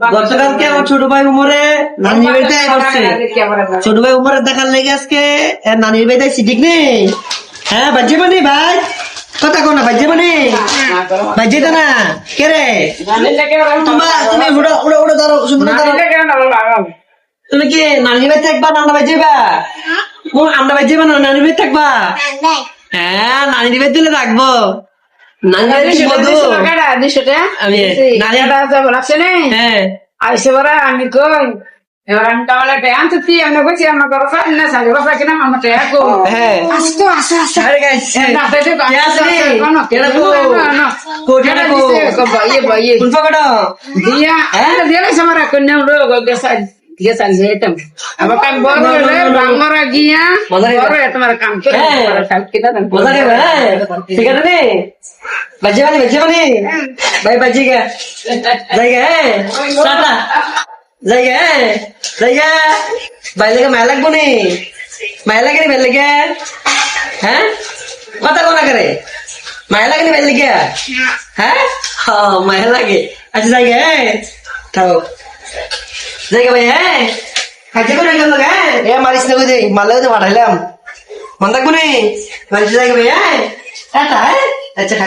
গতকালকে আমার ছোট ভাই উমরে নানির বাড়িতে আসছে। ছোট ভাই উমরে দেখার লেগে আজকে নানির বাড়িতে আসছি, ঠিক নেই? হ্যাঁ বাজে মানে ভাই কথা কো না, বাজে মানে বাজে না কে রে তুমি উড়ো উড়ো উড়ো ধরো সুন্দর ধরো। তুমি কি নানির বাড়ি থাকবা না আমরা বাজেবা? আমরা বাজেবা না নানির বাড়ি থাকবা? হ্যাঁ নানির বাড়ি দিলে রাখবো। নানির বাড়ি মধু আমি হ্যাঁ আইসে বড় আমি কই এবার আমি তাহলে আনছি আমি বলছি আমার ঘর না সাড়ে বসা কিনা আমার টেকো হ্যাঁ আসতো আসা আসা আরে গাইস কোন পকড় দিয়া দিলে সামারা কন্যা উড়ো গেছাল গেছাল যেতাম আবার কাম বড় হলে বাংলারা গিয়া বড় তোমার কাম করে সব কিনা মজা রে ভাই ঠিক আছে রে বাজে মানে ভাই বাজে গা জায়গা টাটা জায়গা ভাই লেগে মায়া লাগবো নি মায়া লাগে নি ভাই লেগে হ্যাঁ কথা কোনা করে মায়া লাগে নি ভাই লেগে হ্যাঁ মায়া লাগে আচ্ছা জায়গা থাকো জায়গা ভাই হ্যাঁ খাইতে করে গেল হ্যাঁ এ মারিস না বুঝে মারলেও তো পাঠাইলাম মন থাকবো নি মারিস জায়গা ভাই হ্যাঁ টাটা হ্যাঁ আচ্ছা খাই